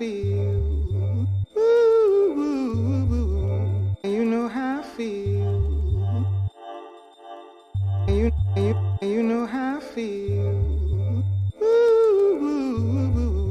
feel. Ooh, ooh, ooh. You know how I feel. You know how I feel. Ooh, ooh, ooh.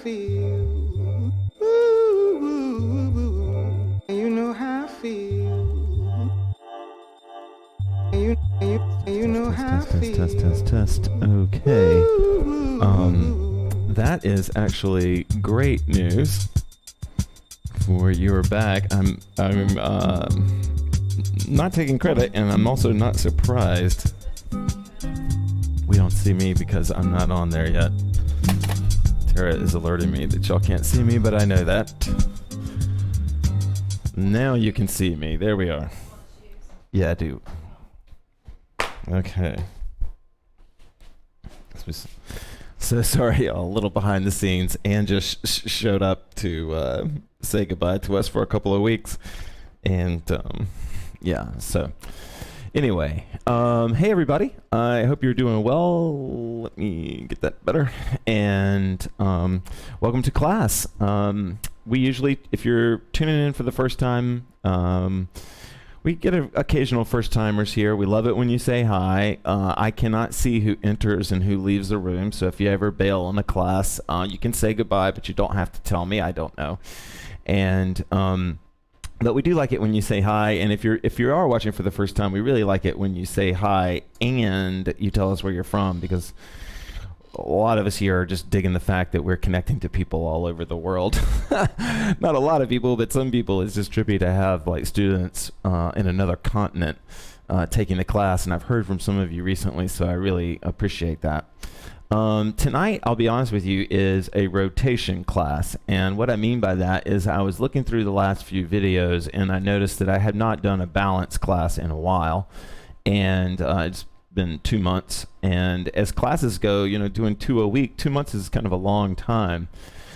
feel. Ooh, you know how I feel. You know how I feel. Test. Okay. That is actually great news. For you're back. I'm not taking credit, and I'm also not surprised. We don't see me because I'm not on there yet. Tara is alerting me that y'all can't see me, but I know that. Now you can see me. There we are. Yeah, I do. Okay. So sorry, y'all. A little behind the scenes. Anne just showed up to say goodbye to us for a couple of weeks. And yeah, so anyway, hey everybody. I hope you're doing well. Let me get that better. And welcome to class. We usually, if you're tuning in for the first time, we get occasional first-timers here. We love it when you say hi. I cannot see who enters and who leaves the room, so if you ever bail on a class, you can say goodbye, but you don't have to tell me. I don't know. And but we do like it when you say hi. And if you are watching for the first time, we really like it when you say hi and you tell us where you're from, because a lot of us here are just digging the fact that we're connecting to people all over the world. Not a lot of people, but some people. It's just trippy to have like students in another continent taking the class, and I've heard from some of you recently, so I really appreciate that. Tonight, I'll be honest with you, is a rotation class, and what I mean by that is I was looking through the last few videos, and I noticed that I had not done a balance class in a while, and it's been 2 months, and as classes go, you know, doing 2 a week, 2 months is kind of a long time.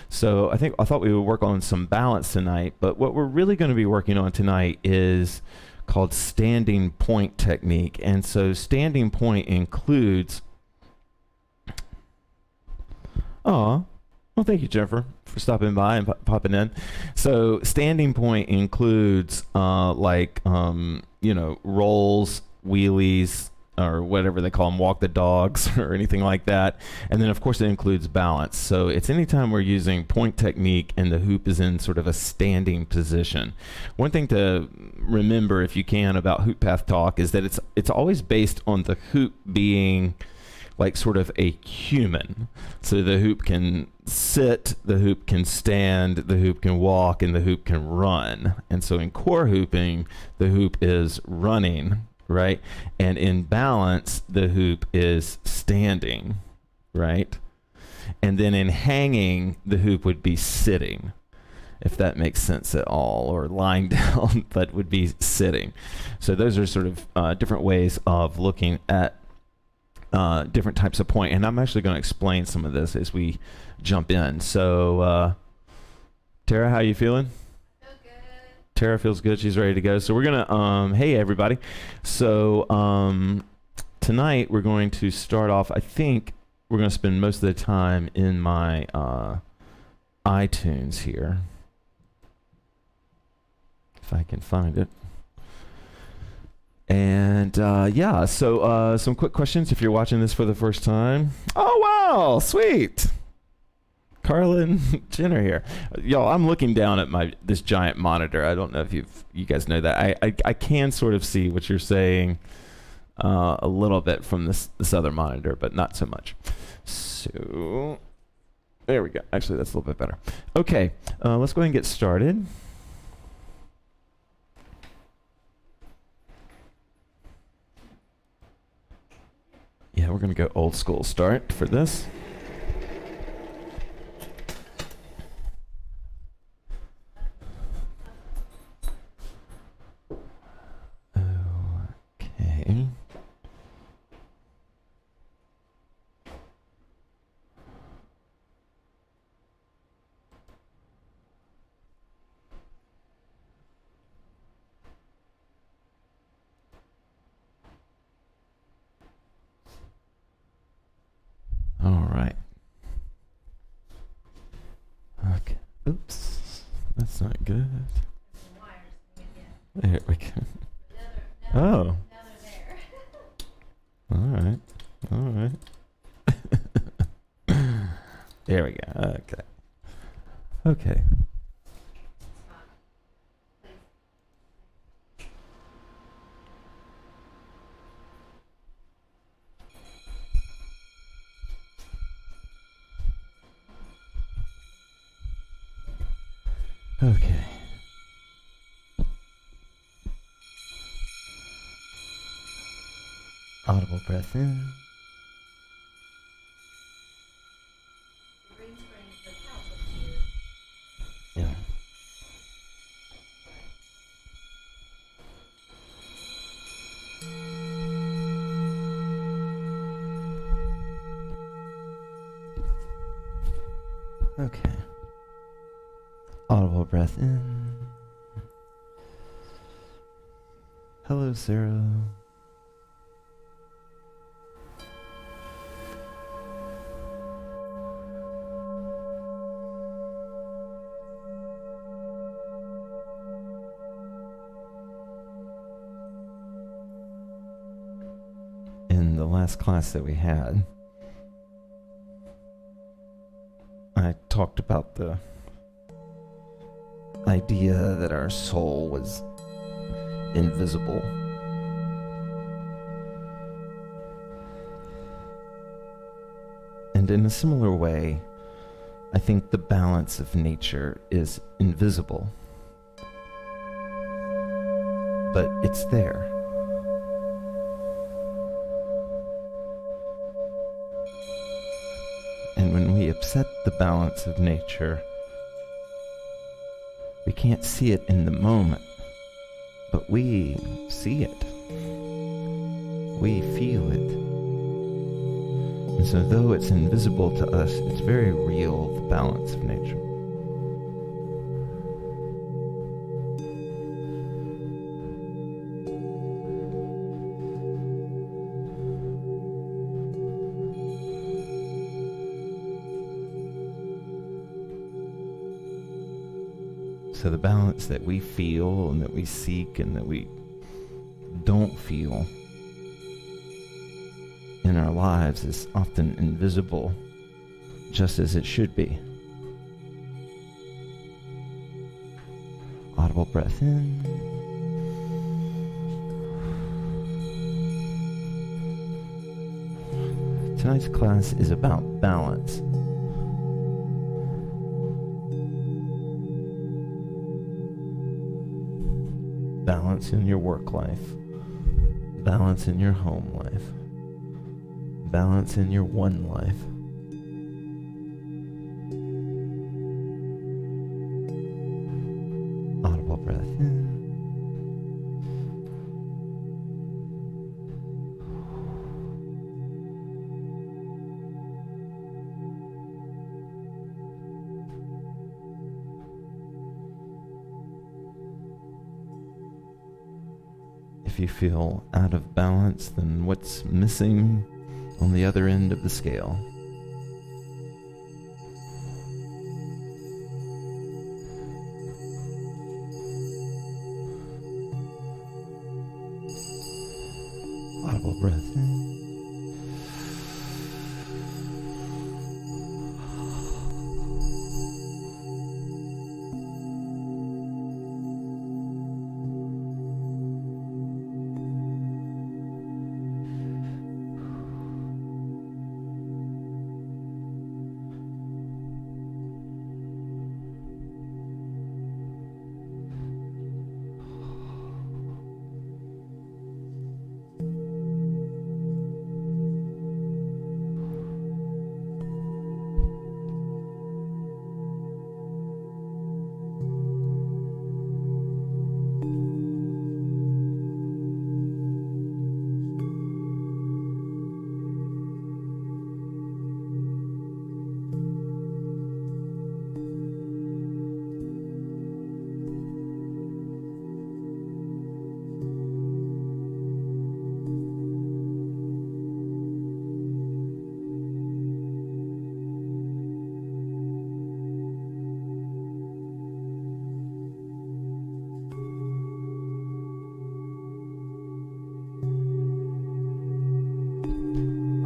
So I thought we would work on some balance tonight, but what we're really going to be working on tonight is called standing point technique. And so standing point includes well, thank you, Jennifer, for stopping by and popping in. So standing point includes you know, rolls, wheelies, or whatever they call them, walk the dogs or anything like that. And then of course it includes balance. So it's anytime we're using point technique and the hoop is in sort of a standing position. One thing to remember, if you can, about hoop path talk is that it's always based on the hoop being like sort of a human. So the hoop can sit, the hoop can stand, the hoop can walk, and the hoop can run. And so in core hooping, the hoop is running, right? And in balance, the hoop is standing, right? And then in hanging, the hoop would be sitting, if that makes sense at all, or lying down, but would be sitting. So those are sort of different ways of looking at different types of point. And I'm actually going to explain some of this as we jump in. So Tara, how you feeling? Tara feels good. She's ready to go. So we're going to, hey, everybody. So tonight we're going to start off, I think we're going to spend most of the time in my iTunes here. If I can find it. And yeah, so some quick questions if you're watching this for the first time. Oh, wow, sweet. Carlin Jenner here. Y'all, I'm looking down at this giant monitor. I don't know if you guys know that. I can sort of see what you're saying a little bit from this other monitor, but not so much. So there we go. Actually, that's a little bit better. Okay, let's go ahead and get started. Yeah, we're going to go old school start for this. Okay. All right. Okay. Oops. That's not good. There we go. Oh. All right. All right. There we go. Okay. Okay. Okay. Audible breath in. Yeah. Okay. Audible breath in. Hello, Sarah. In the last class that we had, I talked about the idea that our soul was invisible. And in a similar way, I think the balance of nature is invisible. But it's there. And when we upset the balance of nature, we can't see it in the moment, but we see it. We feel it. And so though it's invisible to us, it's very real, the balance of nature. So the balance that we feel and that we seek and that we don't feel in our lives is often invisible, just as it should be. Audible breath in. Tonight's class is about balance. Balance in your work life, balance in your home life, balance in your one life. Audible breath in. If you feel out of balance, then what's missing on the other end of the scale? Audible breath in.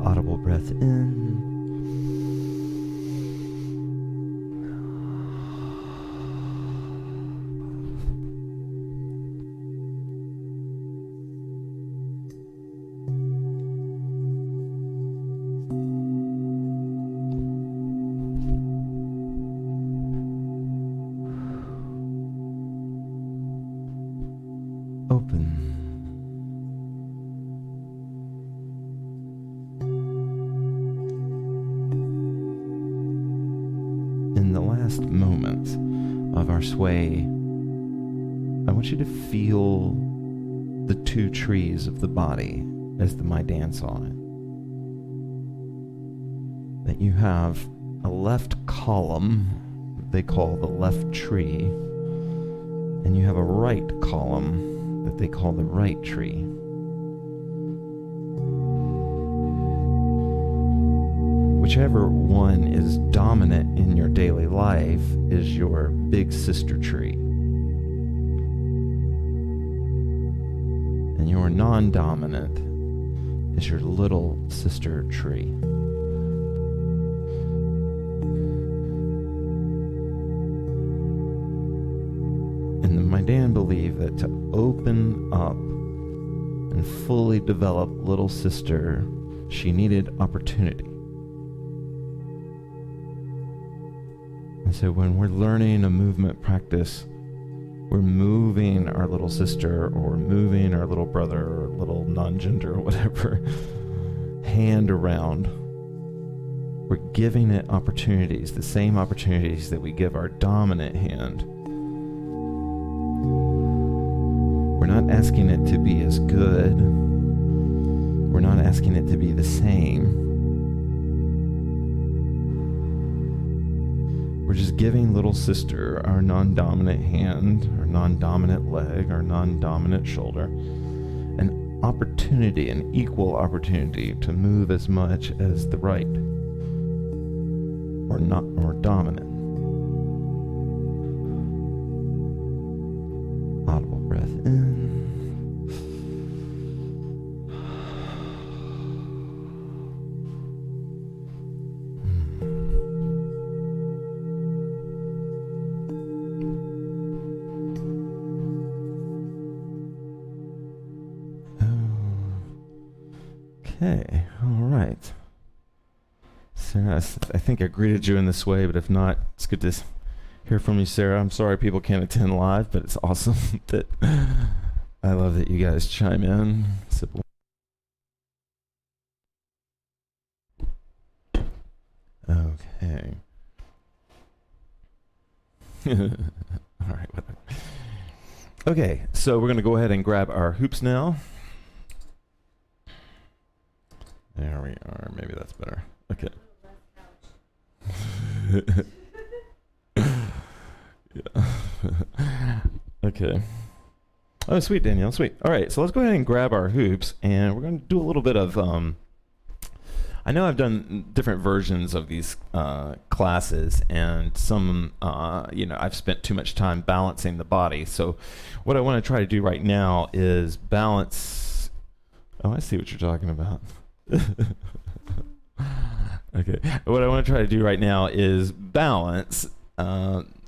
Audible breath in. last moments of our sway, I want you to feel the two trees of the body as the Maidan saw it. That you have a left column they call the left tree, and you have a right column that they call the right tree. Whichever one is dominant in your daily life is your big sister tree. And your non-dominant is your little sister tree. And the Maidan believe that to open up and fully develop little sister, she needed opportunity. And so when we're learning a movement practice, we're moving our little sister or moving our little brother or little non-gender or whatever hand around. We're giving it opportunities, the same opportunities that we give our dominant hand. We're not asking it to be as good. We're not asking it to be the same. We're just giving little sister our non-dominant hand, our non-dominant leg, our non-dominant shoulder, an opportunity, an equal opportunity to move as much as the right, or not, or dominant. Audible breath in. Okay, all right. Sarah, I think I greeted you in this way, but if not, it's good to hear from you, Sarah. I'm sorry people can't attend live, but it's awesome that I love that you guys chime in. Okay. All right. Okay, so we're going to go ahead and grab our hoops now. There we are. Maybe that's better. Okay. Yeah. Okay. Oh, sweet, Danielle. Sweet. All right. So let's go ahead and grab our hoops, and we're going to do a little bit of. I know I've done different versions of these classes, and some, I've spent too much time balancing the body. So, what I want to try to do right now is balance. Oh, I see what you're talking about. Okay. What I want to try to do right now is balance,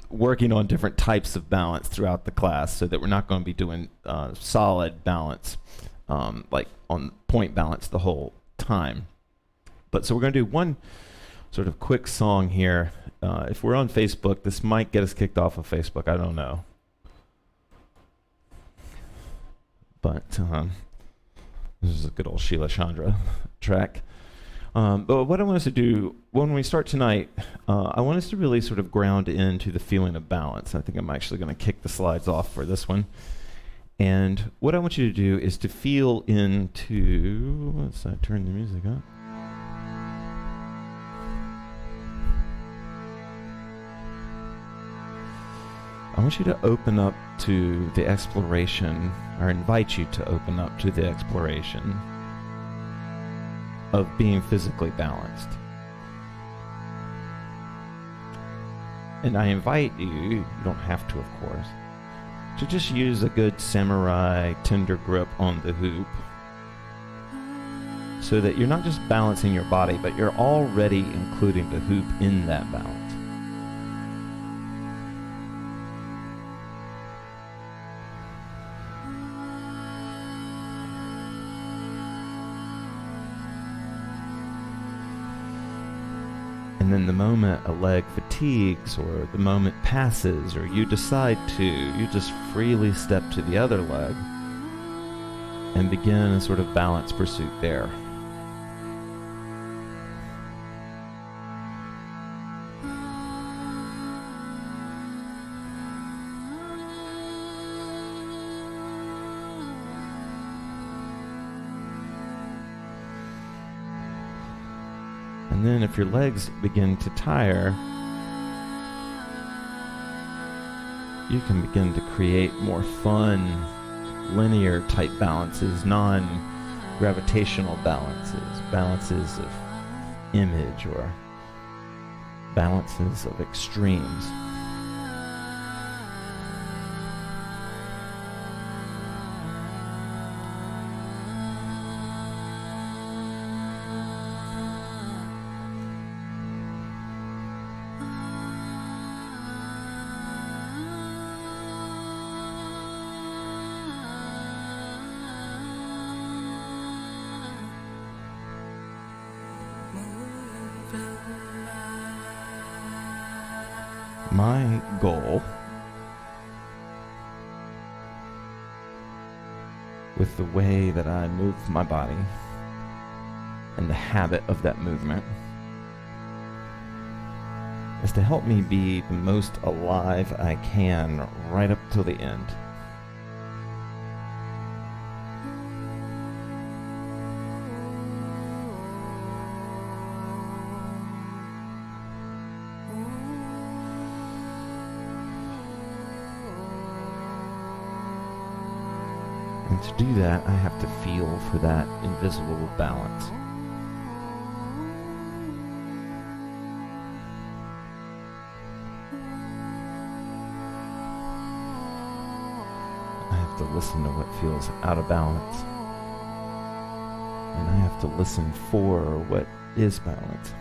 working on different types of balance throughout the class so that we're not going to be doing solid balance, like on point balance the whole time. But so we're going to do one sort of quick song here. If we're on Facebook, this might get us kicked off of Facebook. I don't know. But this is a good old Sheila Chandra track. But what I want us to do when we start tonight, I want us to really sort of ground into the feeling of balance. I think I'm actually going to kick the slides off for this one. And what I want you to do is to feel into, let's turn the music up. I want you to open up to the exploration, or invite you to open up to the exploration of being physically balanced. And I invite you, you don't have to of course, to just use a good samurai tender grip on the hoop so that you're not just balancing your body, but you're already including the hoop in that balance. And then the moment a leg fatigues or the moment passes or you decide to, you just freely step to the other leg and begin a sort of balance pursuit there. And then if your legs begin to tire, you can begin to create more fun, linear type balances, non-gravitational balances of image or balances of extremes. My goal with the way that I move my body and the habit of that movement is to help me be the most alive I can right up till the end. And to do that, I have to feel for that invisible balance. I have to listen to what feels out of balance. And I have to listen for what is balance.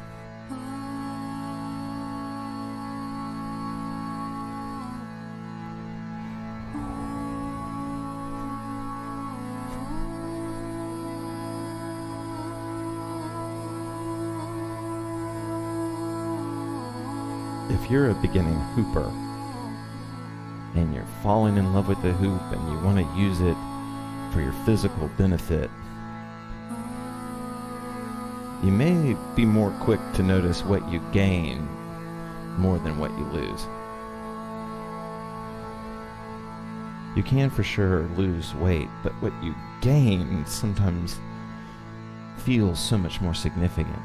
If you're a beginning hooper and you're falling in love with the hoop and you want to use it for your physical benefit, you may be more quick to notice what you gain more than what you lose. You can for sure lose weight, but what you gain sometimes feels so much more significant.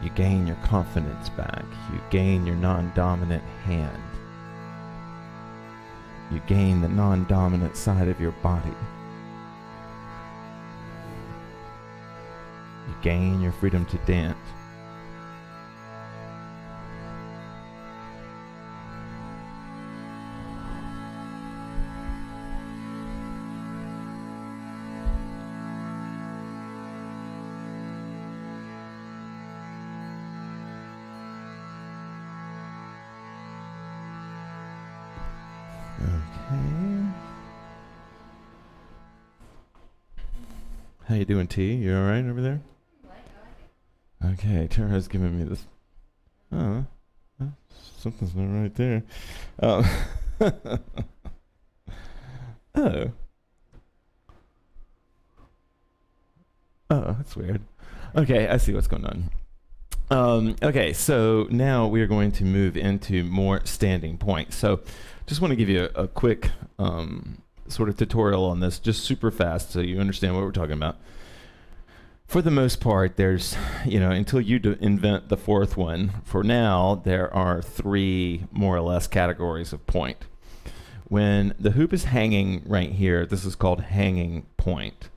You gain your confidence back. You gain your non-dominant hand. You gain the non-dominant side of your body. You gain your freedom to dance. Okay. How you doing, T? You all right over there? Okay, Tara's giving me this. Oh, something's not right there. Oh. Oh. Oh, that's weird. Okay, I see what's going on. Okay, so now we are going to move into more standing points. So just want to give you a quick sort of tutorial on this, just super fast so you understand what we're talking about. For the most part, there's, until you invent the fourth one, for now, there are three more or less categories of point. When the hoop is hanging right here, this is called hanging point.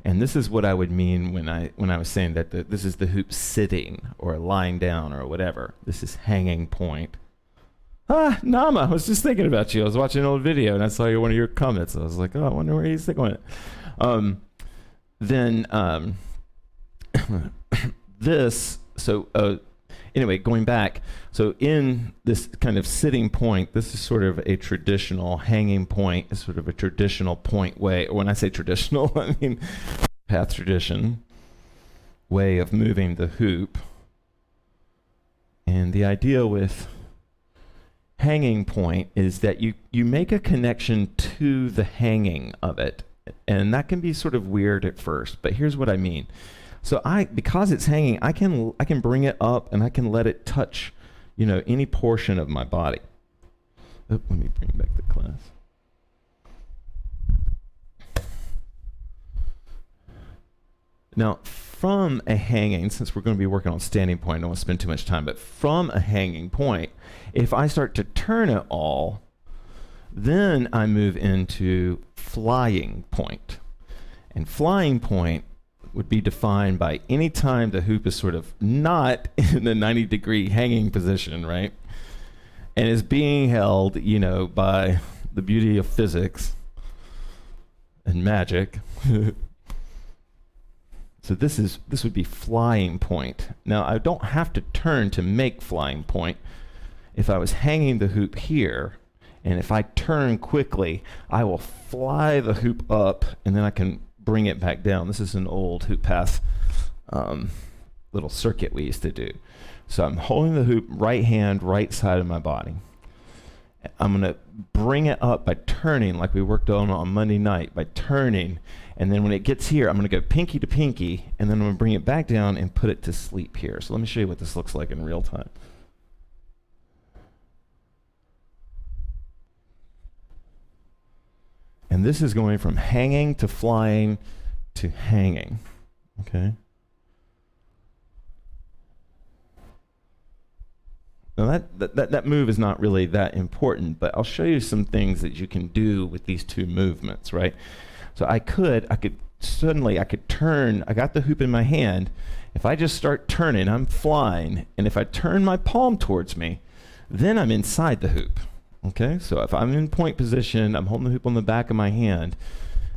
And this is what I would mean when I was saying that this is the hoop sitting or lying down or whatever. This is hanging point. Nama, I was just thinking about you. I was watching an old video and I saw one of your comments. I was like, oh, I wonder where he's thinking it. Anyway, going back, so in this kind of sitting point, this is sort of a traditional hanging point, is sort of a traditional point way. When I say traditional, I mean path tradition way of moving the hoop. And the idea with hanging point is that you make a connection to the hanging of it. And that can be sort of weird at first, but here's what I mean. So because it's hanging, I can bring it up and I can let it touch, any portion of my body. Oh, let me bring back the class. Now, from a hanging, since we're going to be working on standing point, I don't want to spend too much time, but from a hanging point, if I start to turn it all, then I move into flying point. And flying point would be defined by any time the hoop is sort of not in the 90-degree hanging position, right? And is being held, by the beauty of physics and magic. So this would be flying point. Now, I don't have to turn to make flying point. If I was hanging the hoop here, and if I turn quickly, I will fly the hoop up, and then I can bring it back down. This is an old hoop path little circuit we used to do. So I'm holding the hoop right hand, right side of my body. I'm going to bring it up by turning, like we worked on Monday night, by turning. And then when it gets here, I'm going to go pinky to pinky, and then I'm going to bring it back down and put it to sleep here. So let me show you what this looks like in real time. And this is going from hanging to flying to hanging, okay? Now that move is not really that important, but I'll show you some things that you can do with these two movements, right? So I could turn, I got the hoop in my hand. If I just start turning, I'm flying. And if I turn my palm towards me, then I'm inside the hoop. Okay, so if I'm in point position, I'm holding the hoop on the back of my hand,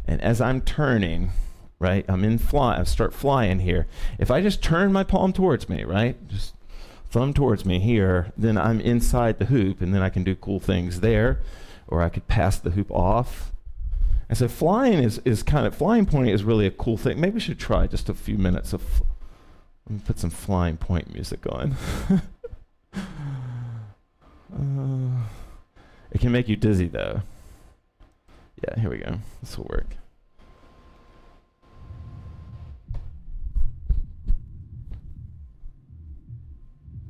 and as I'm turning, right, I start flying here. If I just turn my palm towards me, right, just thumb towards me here, then I'm inside the hoop, and then I can do cool things there, or I could pass the hoop off. And so flying flying point is really a cool thing. Maybe we should try just a few minutes of, let me put some flying point music on. It can make you dizzy, though. Yeah, here we go. This will work.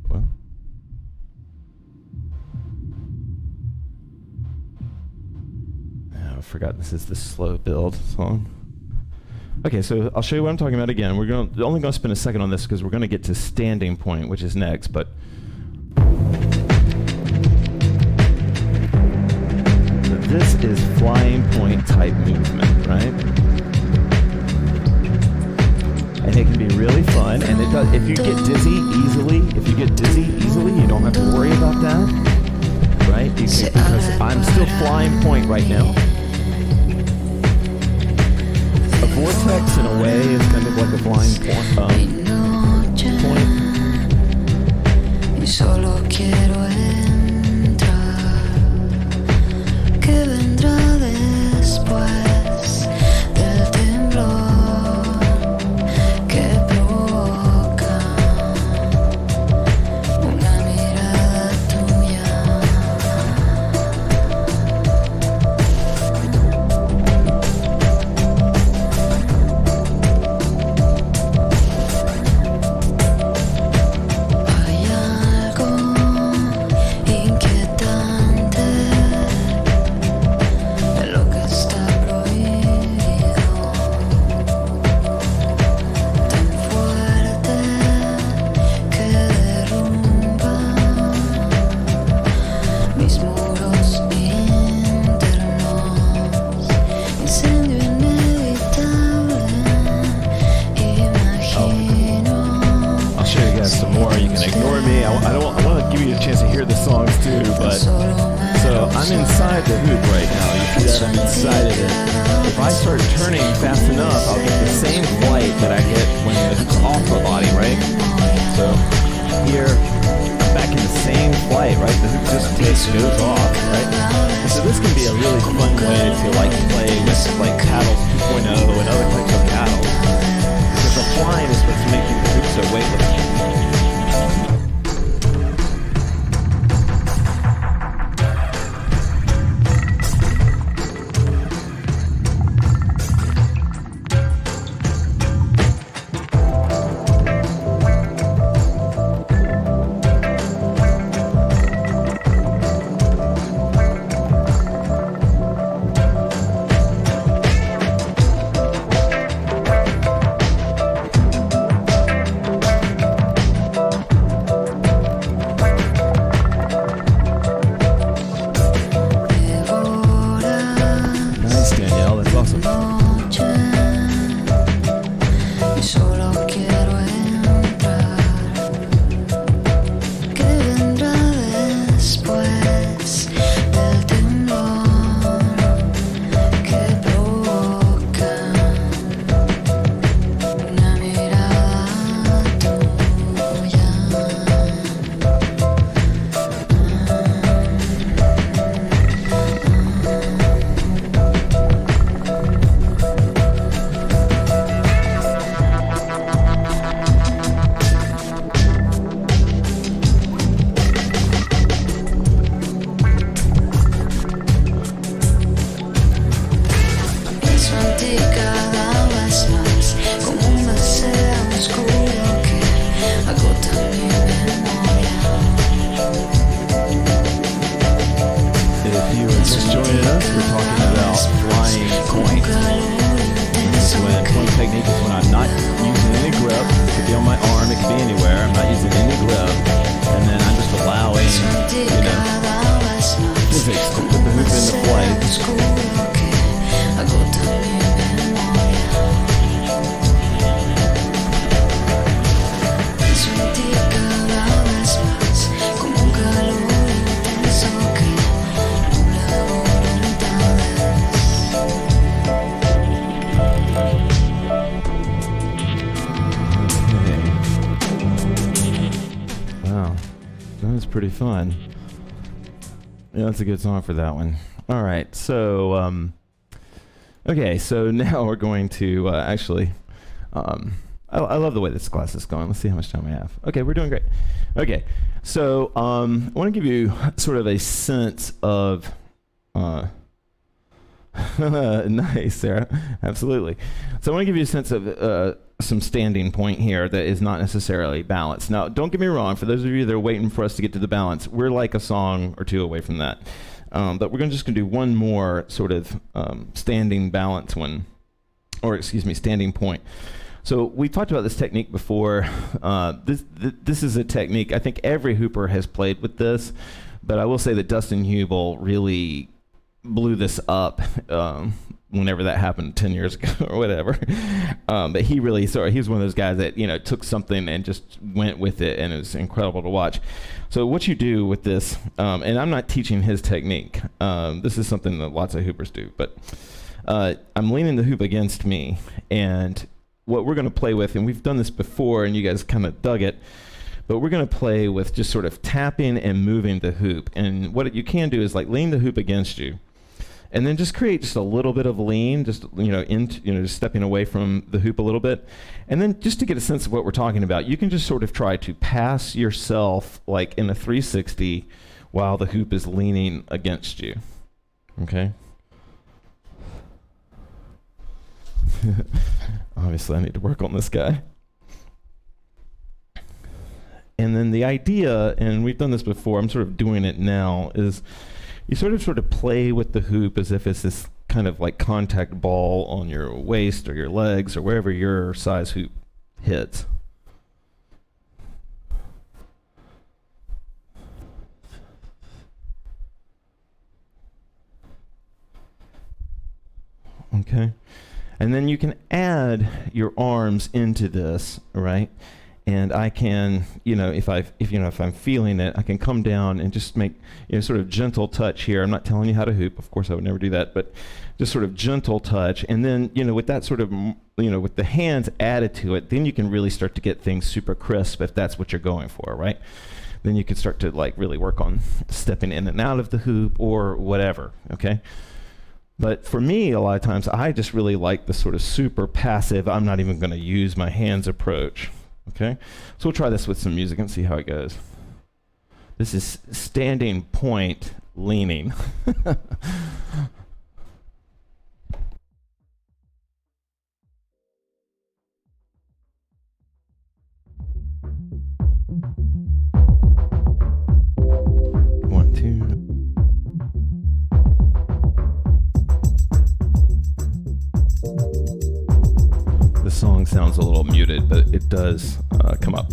Well. I forgot this is the slow build song. Okay, so I'll show you what I'm talking about again. We're only going to spend a second on this because we're going to get to standing point, which is next, but this is flying point type movement, right? And it can be really fun, and it does. If you get dizzy easily, you don't have to worry about that, right? Because I'm still flying point right now. A vortex, in a way, is kind of like a flying point. sentir cada vez más como un deseo oscuro que agota mi memoria. If you are just joining us, we're talking about flying point. This is when point technique is when I'm not using any grip. It could be on my arm, it could be anywhere. I'm not using any grip, and then I'm just allowing, physics to put the hoop into play. Wow, that was pretty fun. Yeah, that's a good song for that one. All right, so okay, so now we're going to actually. I love the way this class is going. Let's see how much time we have. Okay, we're doing great. Okay, so I want to give you sort of a sense of. Nice, Sarah. Absolutely. So I want to give you a sense of some standing point here that is not necessarily balanced. Now, don't get me wrong. For those of you that are waiting for us to get to the balance, we're like a song or two away from that. But we're just going to do one more sort of standing balance one, or excuse me, standing point. So we talked about this technique before. This is a technique. I think every hooper has played with this, but I will say that Dustin Hubel really blew this up whenever that happened 10 years ago or whatever. But he really, he's one of those guys that, took something and just went with it, and it was incredible to watch. So what you do with this, and I'm not teaching his technique. This is something that lots of hoopers do, but I'm leaning the hoop against me, and what we're going to play with, and we've done this before and you guys kind of dug it, but we're going to play with just sort of tapping and moving the hoop. And what you can do is like lean the hoop against you, and then just create just a little bit of lean, just just stepping away from the hoop a little bit. And then just to get a sense of what we're talking about, you can just sort of try to pass yourself like in a 360 while the hoop is leaning against you. Okay? Obviously, I need to work on this guy. And then the idea, and we've done this before, I'm sort of doing it now, is you sort of play with the hoop as if it's this kind of like contact ball on your waist or your legs or wherever your size hoop hits. Okay. And then you can add your arms into this, right? And I can, if I'm feeling it, I can come down and just make, sort of gentle touch here. I'm not telling you how to hoop. Of course, I would never do that, but just sort of gentle touch. And then, with that sort of, with the hands added to it, then you can really start to get things super crisp if that's what you're going for, right? Then you can start to like really work on stepping in and out of the hoop or whatever, okay? But for me, a lot of times, I just really like the sort of super passive, I'm not even going to use my hands approach. Okay, so we'll try this with some music and see how it goes. This is standing point leaning. One, two. The song sounds a little muted, but it does come up.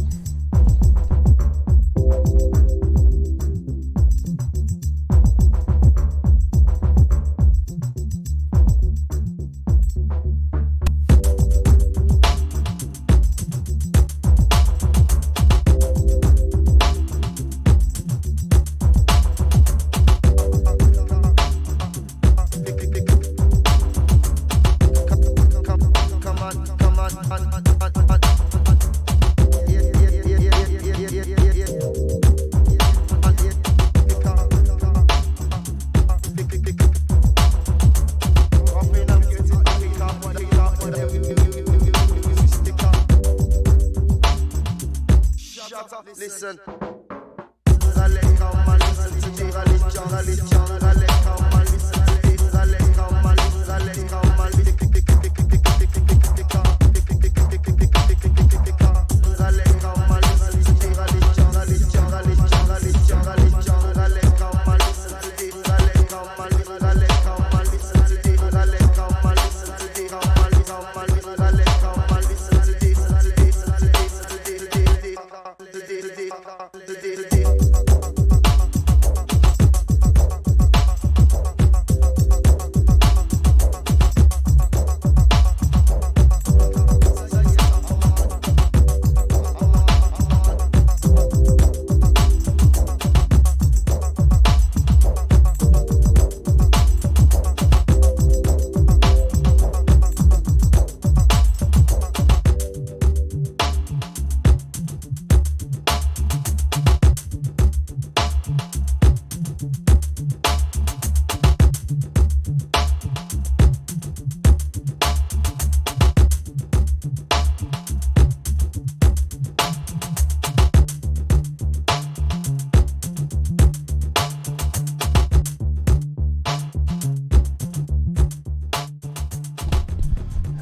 Listen.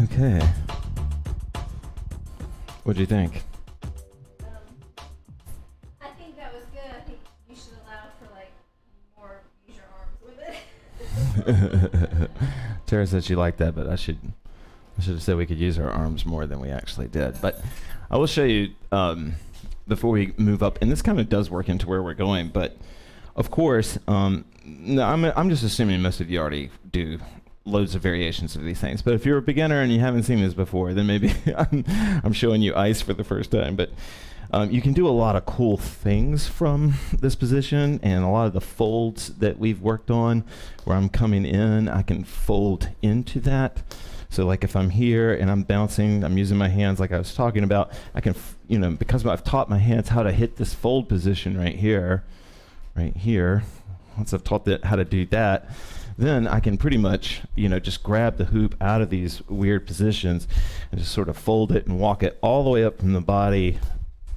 Okay. What do you think? I think that was good. I think you should allow for like more use your arms with it. Tara said she liked that, but I should have said we could use our arms more than we actually did. But I will show you before we move up, and this kind of does work into where we're going. But of course, no, I'm just assuming most of you already do loads of variations of these things. But if you're a beginner and you haven't seen this before, then maybe I'm showing you ice for the first time. But you can do a lot of cool things from this position, and a lot of the folds that we've worked on where I'm coming in, I can fold into that. So like if I'm here and I'm bouncing, I'm using my hands like I was talking about, I can, because I've taught my hands how to hit this fold position right here, once I've taught how to do that, then I can pretty much, just grab the hoop out of these weird positions and just sort of fold it and walk it all the way up from the body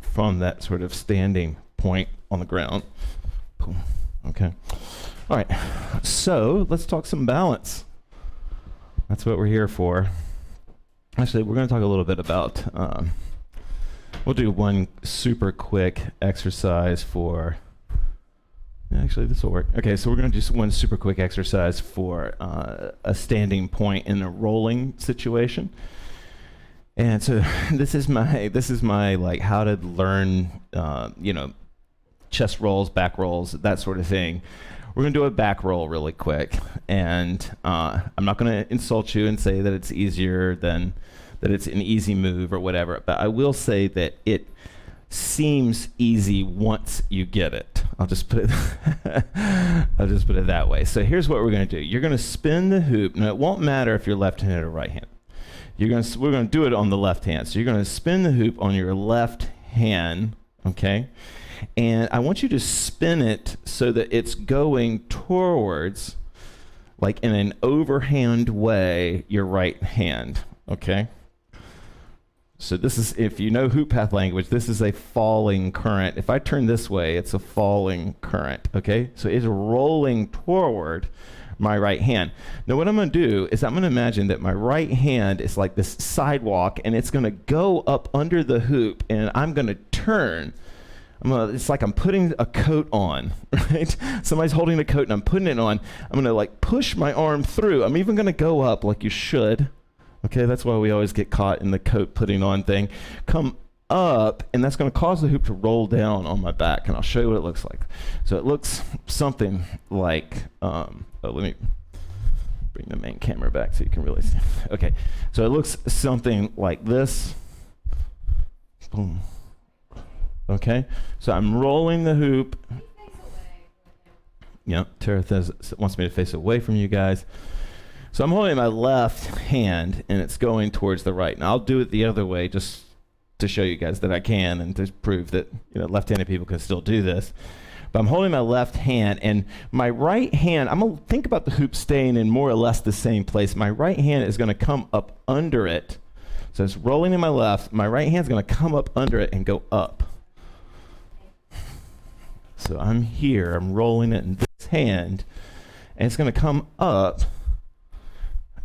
from that sort of standing point on the ground. Boom. Okay. All right. So let's talk some balance. That's what we're here for. Actually, we're going to talk a little bit about, we'll do one super quick exercise for, actually this will work. Okay, so we're going to do one super quick exercise for a standing point in a rolling situation. And so this is my like how to learn, chest rolls, back rolls, that sort of thing. We're going to do a back roll really quick, and I'm not going to insult you and say that it's easier than that it's an easy move or whatever, but I will say that it seems easy once you get it. I'll just put it that way. So here's what we're going to do. You're going to spin the hoop. Now it won't matter if you're left-handed or right-handed. We're going to do it on the left hand. So you're going to spin the hoop on your left hand, okay? And I want you to spin it so that it's going towards, like in an overhand way, your right hand, okay? So this is, if you know hoop path language, this is a falling current. If I turn this way, it's a falling current, okay? So it's rolling toward my right hand. Now what I'm going to do is I'm going to imagine that my right hand is like this sidewalk, and it's going to go up under the hoop, and I'm going to turn. It's like I'm putting a coat on, right? Somebody's holding a coat and I'm putting it on. I'm going to like push my arm through. I'm even going to go up like you should. Okay, that's why we always get caught in the coat putting on thing. Come up, and that's going to cause the hoop to roll down on my back, and I'll show you what it looks like. So it looks something like, let me bring the main camera back so you can really see. Okay, so it looks something like this. Boom. Okay, so I'm rolling the hoop. Yeah, Tara wants me to face away from you guys. So I'm holding my left hand, and it's going towards the right. And I'll do it the other way just to show you guys that I can, and to prove that left-handed people can still do this. But I'm holding my left hand, and my right hand, I'm going to think about the hoop staying in more or less the same place. My right hand is going to come up under it. So it's rolling in my left. My right hand's going to come up under it and go up. So I'm here, I'm rolling it in this hand, and it's going to come up.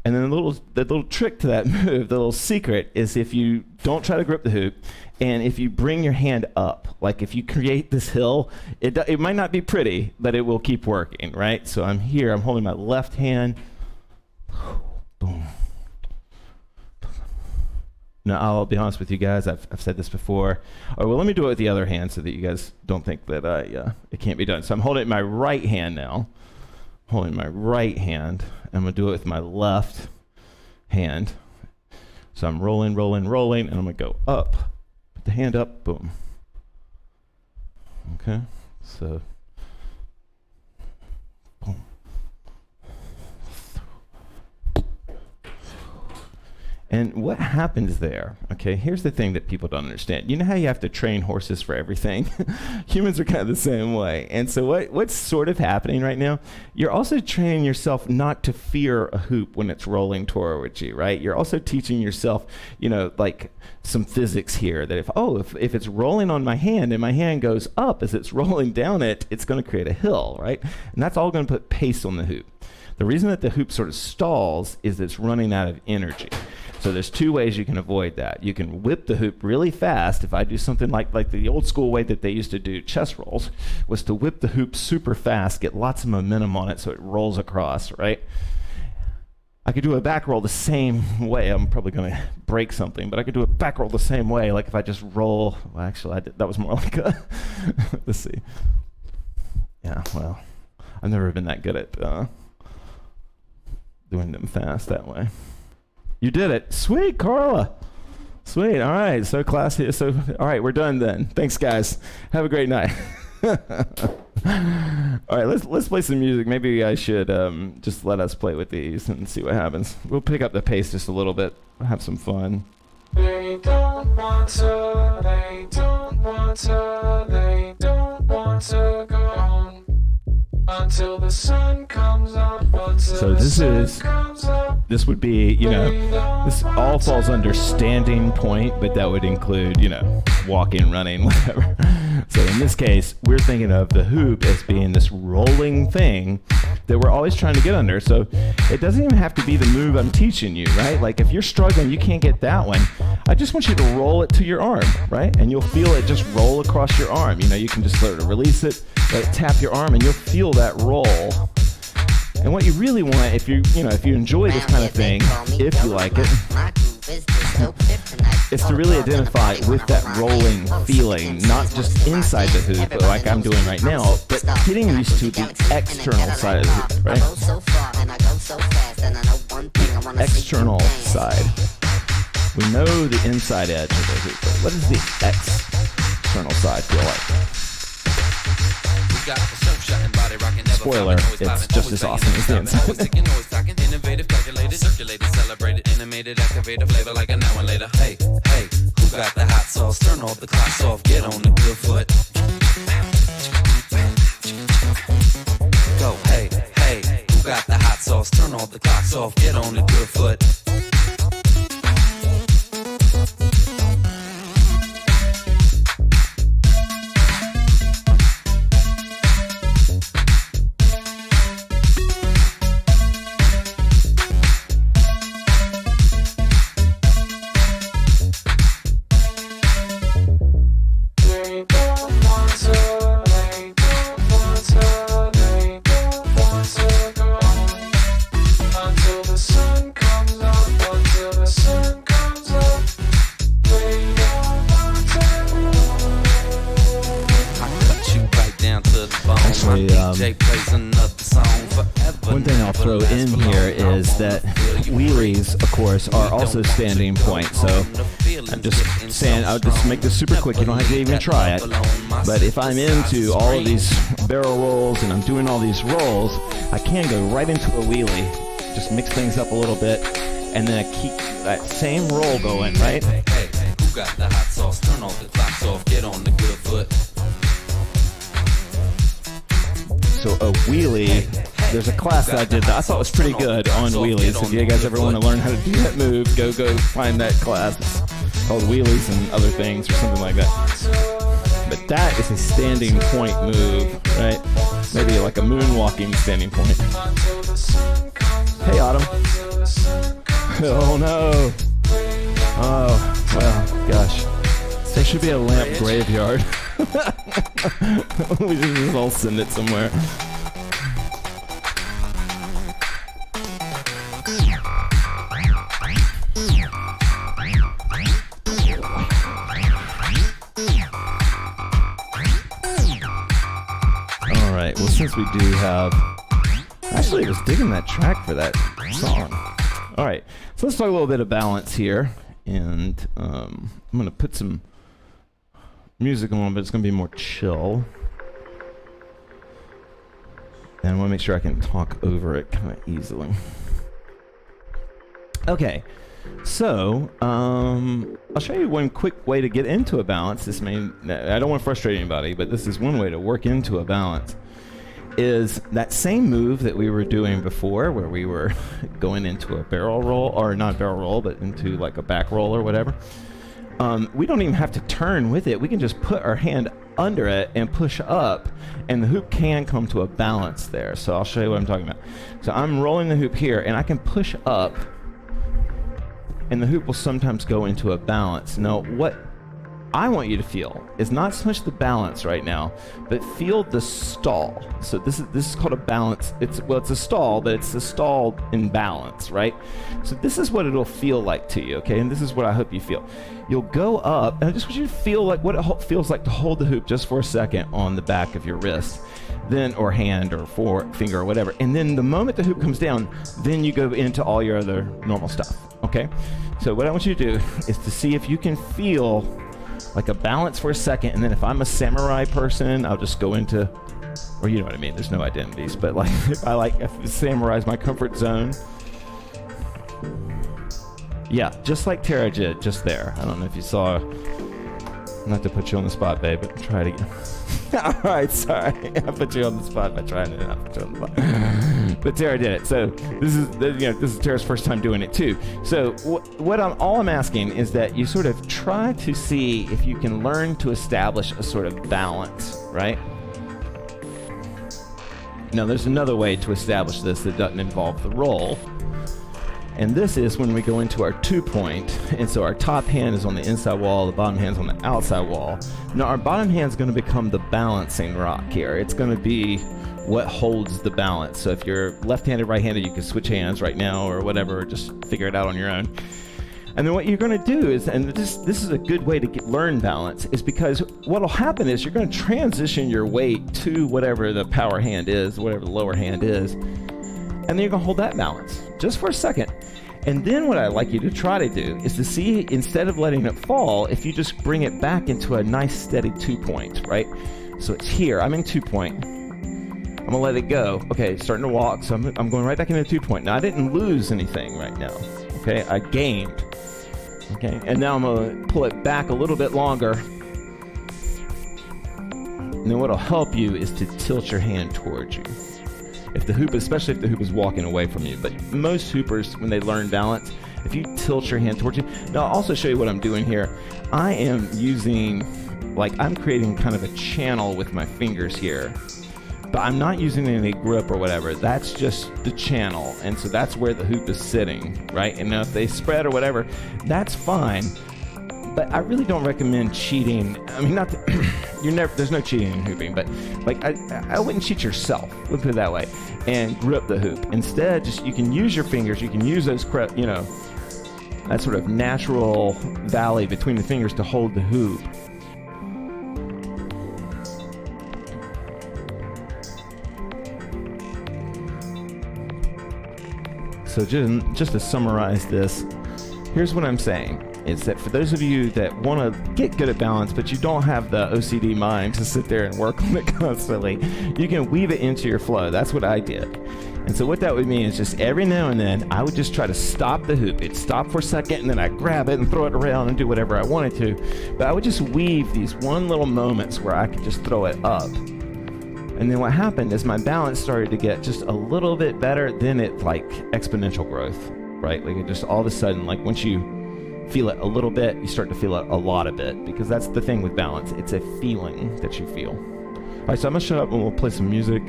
And then the little trick to that move, the little secret, is if you don't try to grip the hoop, and if you bring your hand up, like if you create this hill, it might not be pretty, but it will keep working, right? So I'm here, I'm holding my left hand. Boom. Now, I'll be honest with you guys, I've said this before. Well, let me do it with the other hand so that you guys don't think that it can't be done. So I'm holding my right hand now. Holding my right hand. I'm going to do it with my left hand. So I'm rolling, rolling, rolling, and I'm going to go up. Put the hand up, boom. Okay, so boom. And what happens there, okay, here's the thing that people don't understand. You know how you have to train horses for everything? Humans are kind of the same way. And so what's sort of happening right now, you're also training yourself not to fear a hoop when it's rolling towards you, right? You're also teaching yourself, like some physics here, that if it's rolling on my hand and my hand goes up as it's rolling down it's going to create a hill, right? And that's all going to put pace on the hoop. The reason that the hoop sort of stalls is it's running out of energy. So there's two ways you can avoid that. You can whip the hoop really fast. If I do something like the old school way that they used to do chest rolls, was to whip the hoop super fast, get lots of momentum on it so it rolls across, right? I could do a back roll the same way. I'm probably going to break something, but I could do a back roll the same way. Like if I just roll, well, actually, that was more like a, let's see. Yeah, well, I've never been that good at doing them fast that way. You did it. Sweet, Carla. Sweet. All right. So classy. So, all right, we're done then. Thanks, guys. Have a great night. All right, let's play some music. Maybe I should just let us play with these and see what happens. We'll pick up the pace just a little bit. Have some fun. They don't want to, they don't want to, they don't want to go home until the sun comes up. So this would be, this all falls under standing point, but that would include, walking, running, whatever. So in this case, we're thinking of the hoop as being this rolling thing that we're always trying to get under. So it doesn't even have to be the move I'm teaching you, right? Like if you're struggling, you can't get that one. I just want you to roll it to your arm, right? And you'll feel it just roll across your arm. You can just sort of release it, let it tap your arm, and you'll feel that roll. And what you really want, if you enjoy this kind of thing, if you like it, is to really identify with that rolling feeling, not just inside the hoop, like I'm doing right now, but getting used to the external side of the hoop, right? The external side. We know the inside edge of the hoop, but what does the external side feel like? Spoiler, it's just as awesome as the inside. Innovative, calculated, circulated, celebrated, animated, activated, flavor like a now and later. Hey, who got the hot sauce? Turn off the clocks off, get on the good foot. Go, hey, who got the hot sauce? Turn off the clocks off, get on the good foot. One thing I'll throw in here is that wheelies, of course, are also standing point. So I'm just saying, I'll just make this super quick. You don't have to even try it. But if I'm into all of these barrel rolls and I'm doing all these rolls, I can go right into a wheelie, just mix things up a little bit, and then I keep that same roll going, right? Hey, who got the hot sauce? Turn off the clocks off, get on the good foot. So a wheelie, there's a class that I did that I thought was pretty good on wheelies. If you guys ever want to learn how to do that move, go find that class. It's called Wheelies and Other Things or something like that. But that is a standing point move, right? Maybe like a moonwalking standing point. Hey, Autumn. Oh, no. Oh, well, gosh. There should be a lamp graveyard. We should just all send it somewhere. All right, well, since we do have... Actually, I was digging that track for that song. All right, so let's talk a little bit of balance here. And I'm going to put some music on, but it's going to be more chill. And I want to make sure I can talk over it kind of easily. Okay, so I'll show you one quick way to get into a balance. I don't want to frustrate anybody, but this is one way to work into a balance. Is that same move that we were doing before, where we were going into a barrel roll, or not barrel roll, but into like a back roll or whatever. We don't even have to turn with it. We can just put our hand under it and push up, and the hoop can come to a balance there. So I'll show you what I'm talking about. So I'm rolling the hoop here, and I can push up and the hoop will sometimes go into a balance. Now, what I want you to feel is not so much the balance right now, but feel the stall. So this is called a balance. It's a stall, but it's a stall in balance, right? So this is what it'll feel like to you, okay? And this is what I hope you feel. You'll go up, and I just want you to feel like what it feels like to hold the hoop just for a second on the back of your wrist, then or hand or finger or whatever. And then the moment the hoop comes down, then you go into all your other normal stuff, okay? So what I want you to do is to see if you can feel like a balance for a second, and then if I'm a samurai person, I'll just go into, or you know what I mean, there's no identities, but like if samurai is my comfort zone. Yeah, just like Tara did just there. I don't know if you saw, not to put you on the spot, babe, but try it again. All right, sorry, I put you on the spot by trying to not put you on the spot. But Tara did it. So this is Tara's first time doing it too. So all I'm asking is that you sort of try to see if you can learn to establish a sort of balance, right? Now there's another way to establish this that doesn't involve the roll. And this is when we go into our 2-point, and so our top hand is on the inside wall, the bottom hand's on the outside wall. Now our bottom hand's going to become the balancing rock here. It's going to be what holds the balance. So if you're left-handed, right-handed, you can switch hands right now or whatever, just figure it out on your own. And then what you're going to do is, and this is a good way to learn balance, is because what will happen is you're going to transition your weight to whatever the power hand is, whatever the lower hand is, and then you're going to hold that balance just for a second. And then what I'd like you to try to do is to see, instead of letting it fall, if you just bring it back into a nice steady 2-point, right? So it's here, I'm in 2-point. I'm gonna let it go. Okay, it's starting to walk, so I'm going right back into 2-point. Now I didn't lose anything right now, okay? I gained, okay? And now I'm gonna pull it back a little bit longer. And then what'll help you is to tilt your hand towards you. Especially if the hoop is walking away from you. But most hoopers, when they learn balance, if you tilt your hand towards you. Now I'll also show you what I'm doing here. I am using, I'm creating kind of a channel with my fingers here. But I'm not using any grip or whatever. That's just the channel. And so that's where the hoop is sitting, right? And now if they spread or whatever, that's fine. But I really don't recommend cheating. I mean, not that, there's no cheating in hooping, but I wouldn't cheat yourself, let's put it that way, and grip the hoop. Instead, you can use your fingers, you can use those, that sort of natural valley between the fingers to hold the hoop. So just to summarize this, here's what I'm saying. Is that for those of you that want to get good at balance, but you don't have the OCD mind to sit there and work on it constantly, you can weave it into your flow. That's what I did. And so what that would mean is just every now and then, I would just try to stop the hoop. It'd stop for a second, and then I'd grab it and throw it around and do whatever I wanted to. But I would just weave these one little moments where I could just throw it up. And then what happened is my balance started to get just a little bit better. Then it exponential growth, right? It just all of a sudden, once you feel it a little bit, you start to feel it a lot of it, because that's the thing with balance. It's a feeling that you feel. All right, so I'm gonna shut up and we'll play some music.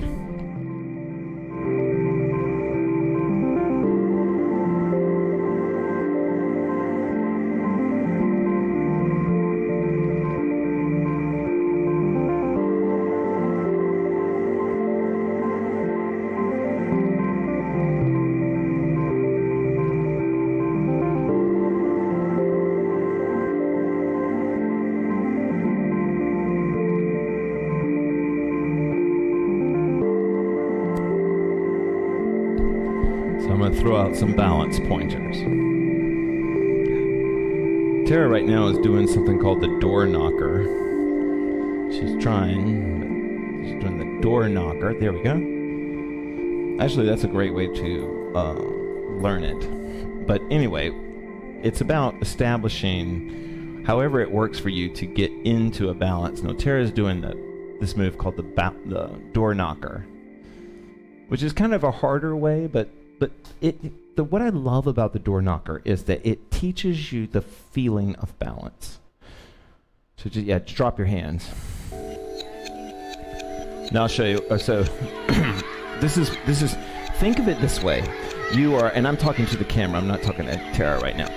I'm going to throw out some balance pointers. Tara right now is doing something called the door knocker. She's doing the door knocker. There we go. Actually, that's a great way to learn it. But anyway, it's about establishing however it works for you to get into a balance. Now, Tara's doing this move called the door knocker, which is kind of a harder way, but what I love about the door knocker is that it teaches you the feeling of balance. So just drop your hands. Now I'll show you. So this is. Think of it this way. You are, and I'm talking to the camera. I'm not talking to Tara right now.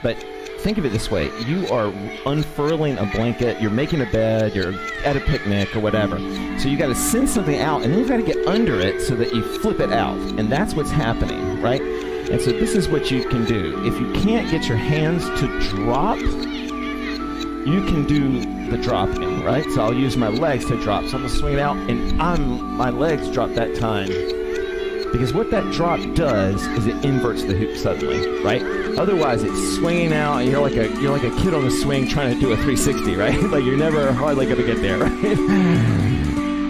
But think of it this way. You are unfurling a blanket, you're making a bed, you're at a picnic or whatever. So you got to send something out, and then you've got to get under it so that you flip it out. And that's what's happening, right? And so this is what you can do. If you can't get your hands to drop, you can do the dropping, right? So I'll use my legs to drop. So I'm going to swing it out, and my legs drop that time. Because what that drop does is it inverts the hoop suddenly, right? Otherwise, it's swinging out, and you're like a kid on a swing trying to do a 360, right? Like you're never hardly going to get there, right?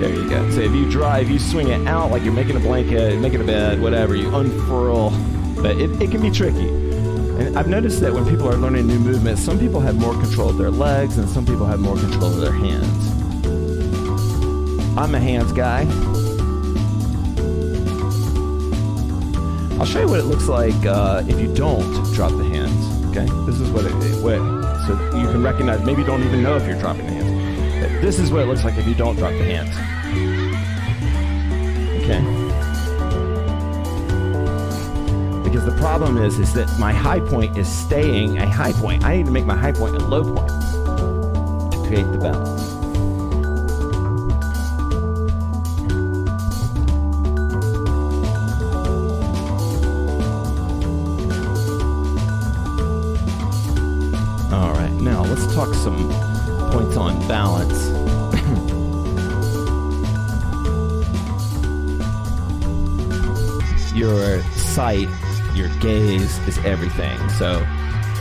There you go. So if you swing it out like you're making a blanket, making a bed, whatever, you unfurl. But it can be tricky. And I've noticed that when people are learning new movements, some people have more control of their legs and some people have more control of their hands. I'm a hands guy. I'll show you what it looks like if you don't drop the hands. Okay, this is what so you can recognize. Maybe you don't even know if you're dropping the hands. But this is what it looks like if you don't drop the hands. Okay. Because the problem is that my high point is staying a high point. I need to make my high point a low point to create the balance. All right, now let's talk some points on balance. Your sight, your gaze is everything. So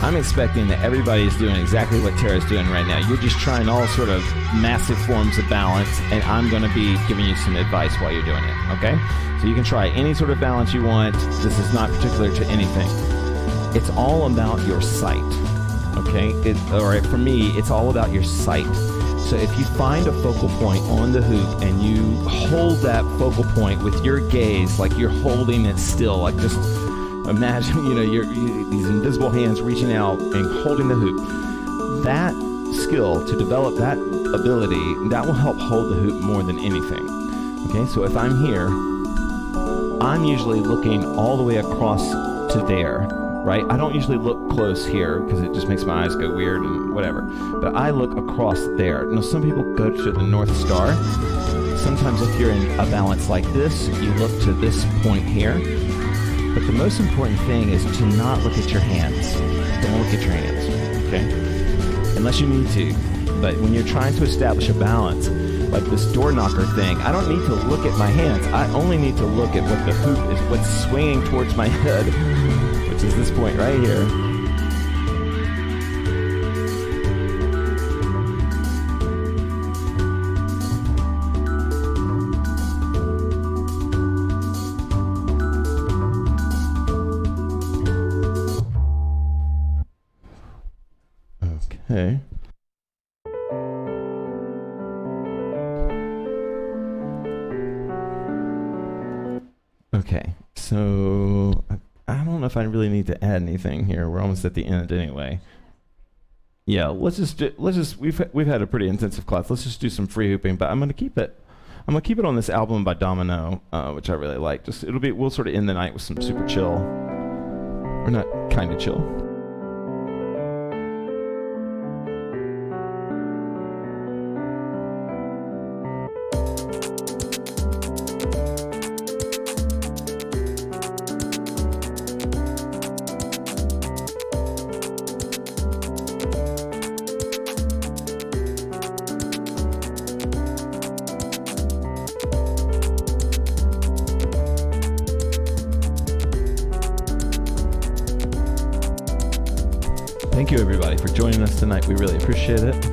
I'm expecting that everybody's doing exactly what Tara's doing right now. You're just trying all sort of massive forms of balance, and I'm going to be giving you some advice while you're doing it, okay? So you can try any sort of balance you want. This is not particular to anything. It's all about your sight, okay? For me, it's all about your sight. So if you find a focal point on the hoop and you hold that focal point with your gaze, like you're holding it still, like just imagine, these invisible hands reaching out and holding the hoop. That skill, to develop that ability, that will help hold the hoop more than anything. Okay, so if I'm here, I'm usually looking all the way across to there, right? I don't usually look close here because it just makes my eyes go weird and whatever. But I look across there. Now, some people go to the North Star. Sometimes if you're in a balance like this, you look to this point here. But the most important thing is to not look at your hands. Don't look at your hands, okay? Unless you need to. But when you're trying to establish a balance, like this door knocker thing, I don't need to look at my hands. I only need to look at what the hoop is, what's swinging towards my head, which is this point right here. Okay. Okay, so I don't know if I really need to add anything here. We're almost at the end anyway. Yeah, we've had a pretty intensive class. Let's just do some free hooping, but I'm gonna keep it on this album by Domino, which I really like. We'll sort of end the night with some super chill. Or not kind of chill. Thank you, everybody, for joining us tonight. We really appreciate it.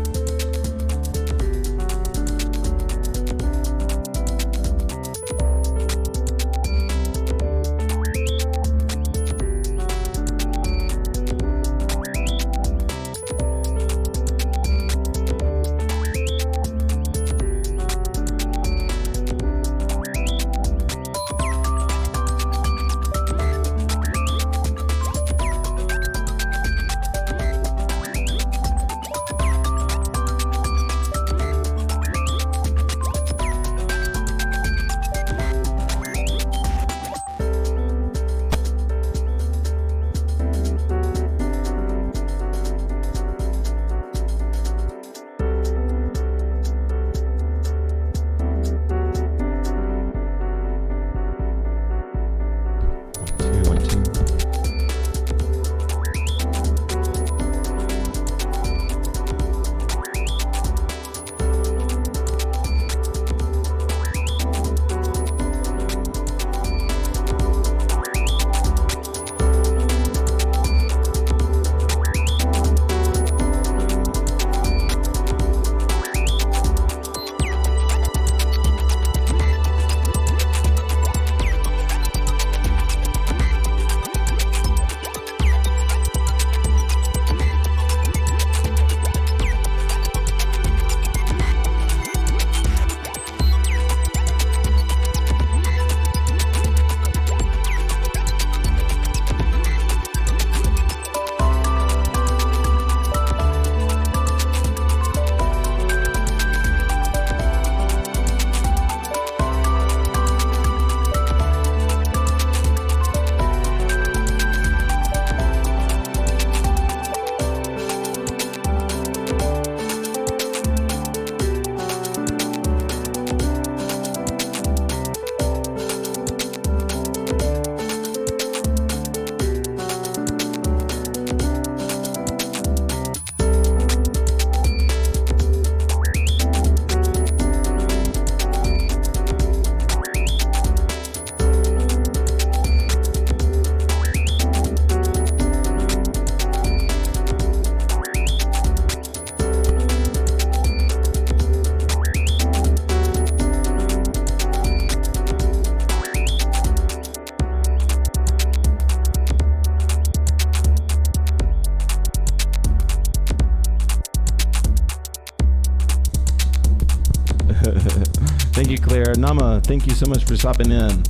Thank you, Claire. Nama, thank you so much for stopping in.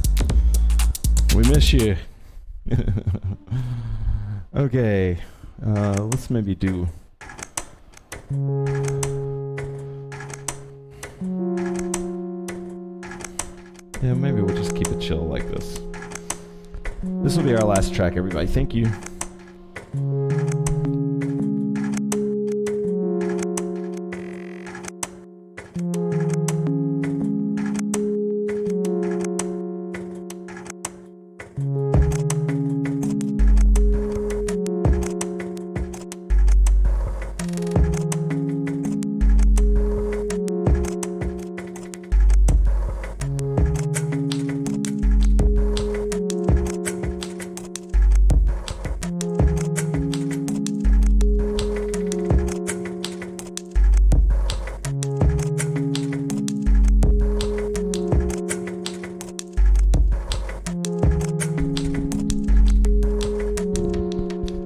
We miss you. Okay, let's maybe do... Yeah, maybe we'll just keep it chill like this. This will be our last track, everybody. Thank you.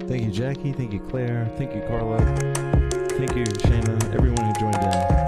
Thank you, Jackie. Thank you, Claire. Thank you, Carla. Thank you, Shana. Everyone who joined in.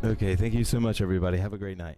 Okay, thank you so much, everybody. Have a great night.